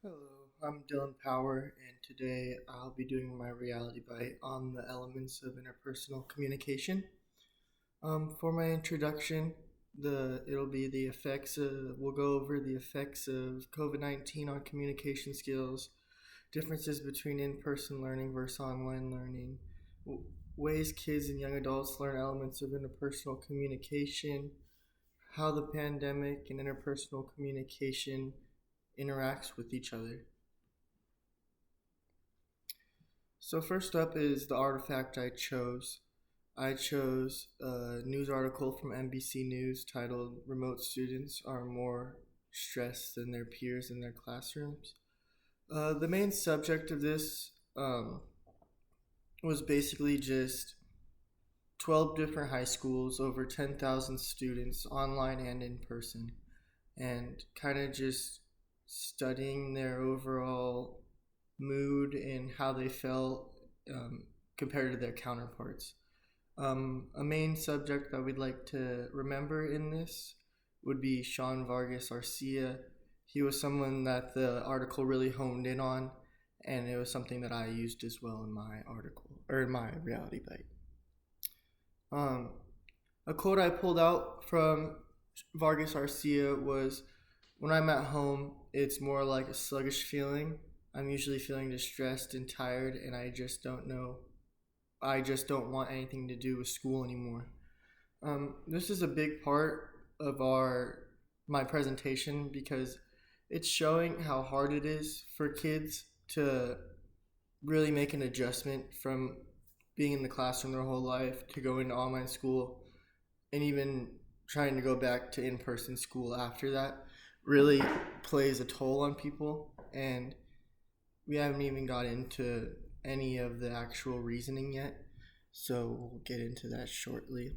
Hello, I'm Dylan Power, and today I'll be doing my reality bite on the elements of interpersonal communication. For my introduction, it'll be the effects of we'll go over the effects of COVID-19 on communication skills, differences between in-person learning versus online learning, ways kids and young adults learn elements of interpersonal communication, how the pandemic and interpersonal communication interacts with each other. So first up is the artifact I chose. I chose a news article from NBC News titled "Remote Students Are More Stressed Than Their Peers in Their Classrooms." The main subject of this was basically just 12 different high schools, over 10,000 students, online and in person, and kind of just studying their overall mood and how they felt compared to their counterparts. A main subject that we'd like to remember in this would be Sean Vargas Arcia. He was someone that the article really honed in on, and it was something that I used as well in my article or in my reality bite. A quote I pulled out from Vargas Arcia was, "When I'm at home, it's more like a sluggish feeling. I'm usually feeling distressed and tired, and I just don't know. I just don't want anything to do with school anymore." This is a big part of my presentation because it's showing how hard it is for kids to really make an adjustment from being in the classroom their whole life to going to online school and even trying to go back to in-person school after that really plays a toll on people, and we haven't even got into any of the actual reasoning yet, so we'll get into that shortly.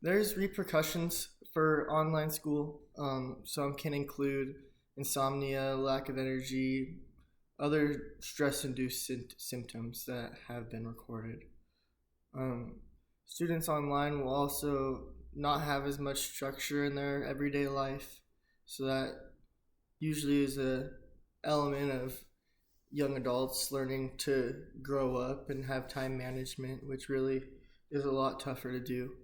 There's repercussions for online school. Some can include insomnia, lack of energy, other stress-induced symptoms that have been recorded. Students online will also not have as much structure in their everyday life, so that usually is a element of young adults learning to grow up and have time management, which really is a lot tougher to do.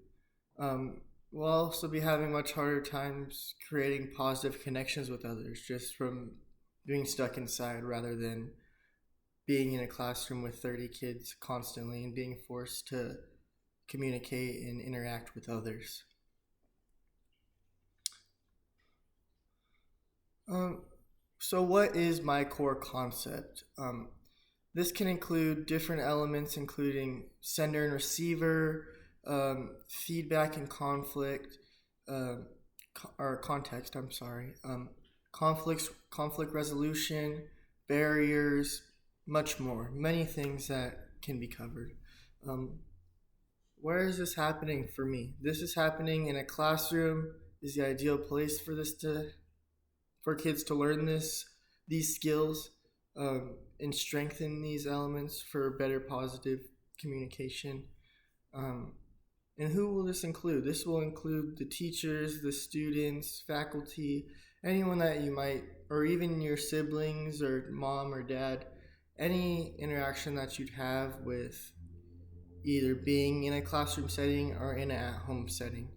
We'll also be having much harder times creating positive connections with others just from being stuck inside rather than being in a classroom with 30 kids constantly and being forced to communicate and interact with others. So what is my core concept? This can include different elements, including sender and receiver, feedback and conflict, or context. I'm sorry. Conflict resolution, barriers, much more. Many things that can be covered. Where is this happening for me? This is happening in a classroom. Is the ideal place for kids to learn these skills, and strengthen these elements for better positive communication. And who will this include? This will include the teachers, the students, faculty, anyone that you might, or even your siblings or mom or dad, any interaction that you'd have with either being in a classroom setting or in an at-home setting.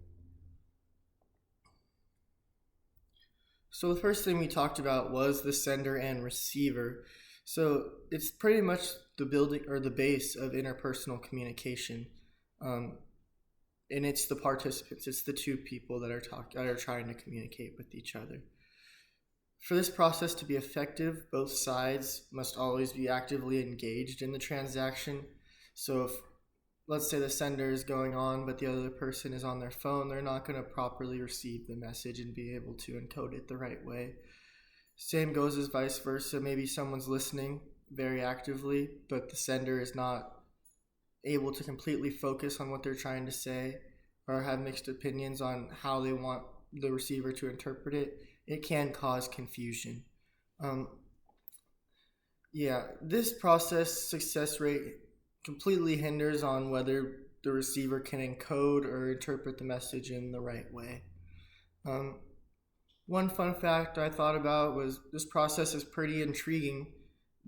So the first thing we talked about was the sender and receiver. So it's pretty much the building or the base of interpersonal communication, and it's the participants. It's the two people that are trying to communicate with each other. For this process to be effective, both sides must always be actively engaged in the transaction. So if, let's say, the sender is going on but the other person is on their phone, they're not going to properly receive the message and be able to encode it the right way. Same goes as vice versa. Maybe someone's listening very actively, but the sender is not able to completely focus on what they're trying to say or have mixed opinions on how they want the receiver to interpret it. It can cause confusion. This process success rate completely hinders on whether the receiver can encode or interpret the message in the right way. One fun fact I thought about was this process is pretty intriguing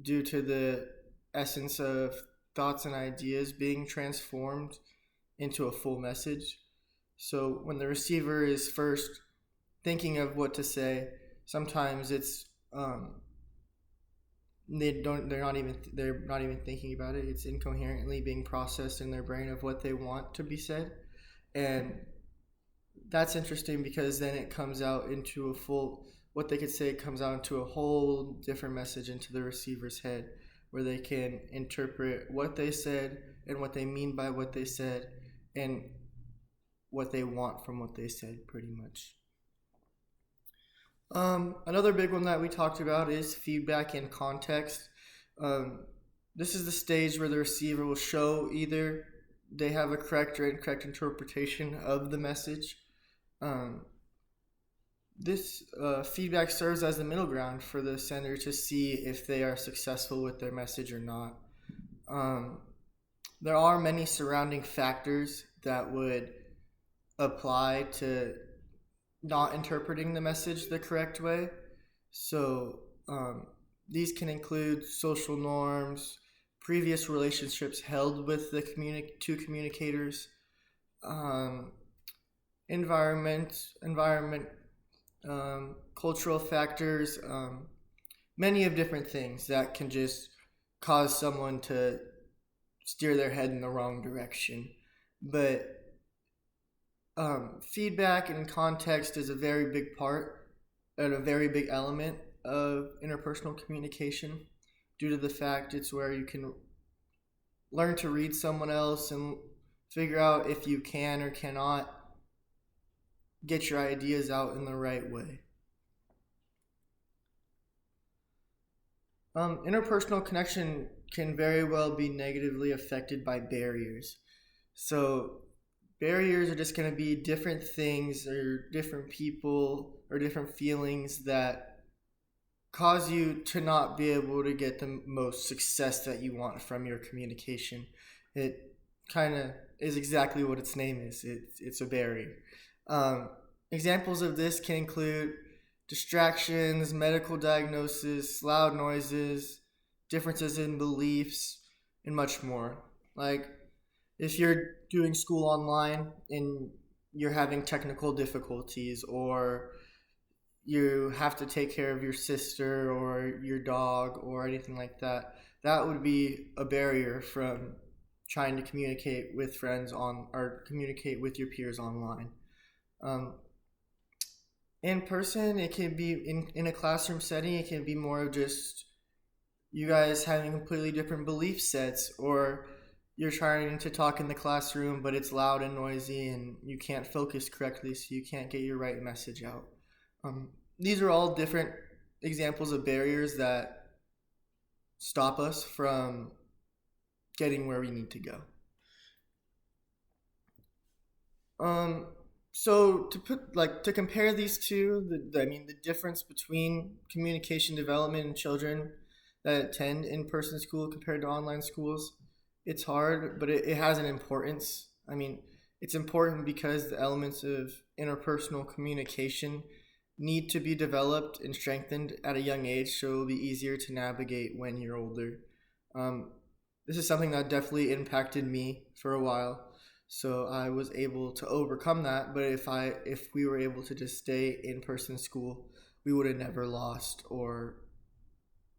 due to the essence of thoughts and ideas being transformed into a full message. So when the receiver is first thinking of what to say, sometimes it's they're not even thinking about it. It's incoherently being processed in their brain of what they want to be said, and that's interesting because then it comes out into a full what they could say comes out into a whole different message into the receiver's head where they can interpret what they said and what they mean by what they said and what they want from what they said pretty much. Another big one that we talked about is feedback and context. This is the stage where the receiver will show either they have a correct or incorrect interpretation of the message. This feedback serves as the middle ground for the sender to see if they are successful with their message or not. There are many surrounding factors that would apply to not interpreting the message the correct way. So these can include social norms, previous relationships held with the two communicators, environment, cultural factors, many of different things that can just cause someone to steer their head in the wrong direction. But feedback and context is a very big part and a very big element of interpersonal communication due to the fact it's where you can learn to read someone else and figure out if you can or cannot get your ideas out in the right way. Interpersonal connection can very well be negatively affected by barriers. So barriers are just going to be different things or different people or different feelings that cause you to not be able to get the most success that you want from your communication. It kind of is exactly what its name is. It's a barrier. Examples of this can include distractions, medical diagnosis, loud noises, differences in beliefs, and much more. Like if you're doing school online and you're having technical difficulties, or you have to take care of your sister or your dog or anything like that, that would be a barrier from trying to communicate with friends or communicate with your peers online. In person, it can be in a classroom setting, it can be more of just you guys having completely different belief sets, or you're trying to talk in the classroom but it's loud and noisy and you can't focus correctly, so you can't get your right message out. These are all different examples of barriers that stop us from getting where we need to go. So to compare these two, the difference between communication development in children that attend in-person school compared to online schools, it's hard, but it has an importance. I mean, it's important because the elements of interpersonal communication need to be developed and strengthened at a young age, so it'll be easier to navigate when you're older. This is something that definitely impacted me for a while. So I was able to overcome that, but if we were able to just stay in person school, we would have never lost or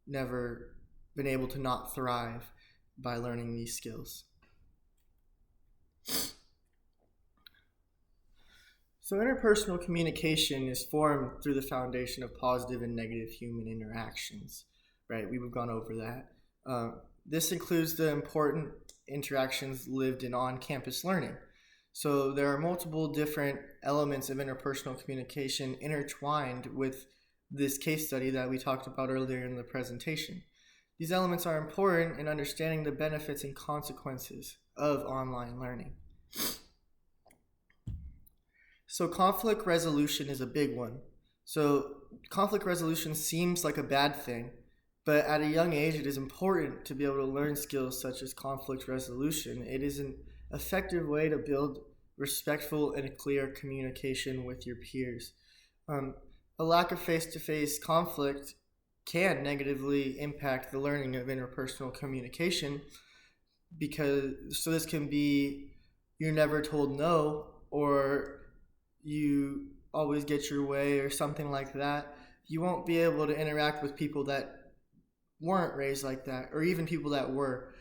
never been able to not thrive by learning these skills. So interpersonal communication is formed through the foundation of positive and negative human interactions, right? We've gone over that. This includes the important interactions lived in on-campus learning. So there are multiple different elements of interpersonal communication intertwined with this case study that we talked about earlier in the presentation. These elements are important in understanding the benefits and consequences of online learning. So conflict resolution is a big one. So conflict resolution seems like a bad thing, but at a young age, it is important to be able to learn skills such as conflict resolution. It is an effective way to build respectful and clear communication with your peers. A a lack of face-to-face conflict can negatively impact the learning of interpersonal communication, because so this can be you're never told no, or you always get your way, or something like that. You won't be able to interact with people that weren't raised like that, or even people that were.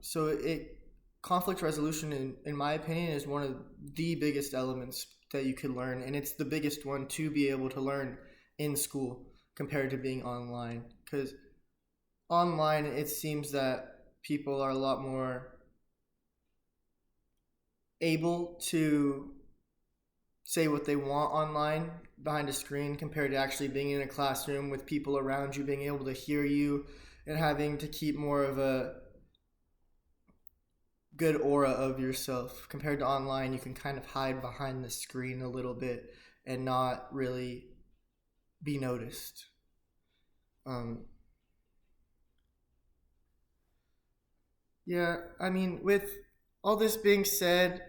So it conflict resolution, in my opinion, is one of the biggest elements that you could learn, and it's the biggest one to be able to learn in school compared to being online. Because online, it seems that people are a lot more able to say what they want online behind a screen compared to actually being in a classroom with people around you being able to hear you and having to keep more of a good aura of yourself. Compared to online, you can kind of hide behind the screen a little bit and not really be noticed. um, yeah, I mean, with all this being said,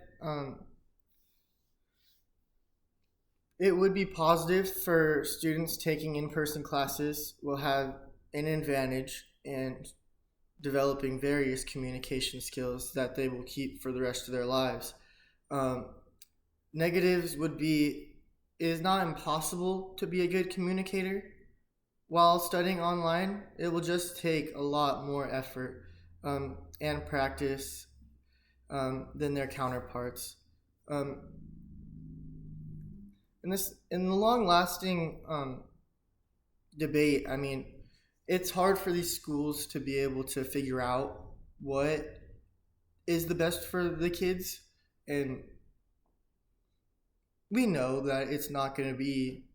it would be positive for students taking in-person classes will have an advantage in developing various communication skills that they will keep for the rest of their lives. Um, Negatives would be it is not impossible to be a good communicator while studying online. It will just take a lot more effort and practice than their counterparts. Um, in the long-lasting debate, I mean, it's hard for these schools to be able to figure out what is the best for the kids, and we know that it's not going to be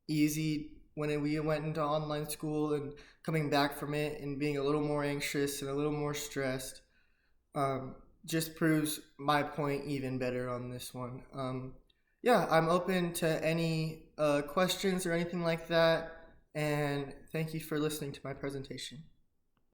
easy when we went into online school, and coming back from it and being a little more anxious and a little more stressed um, just proves my point even better on this one. Yeah, I'm open to any questions or anything like that, and thank you for listening to my presentation.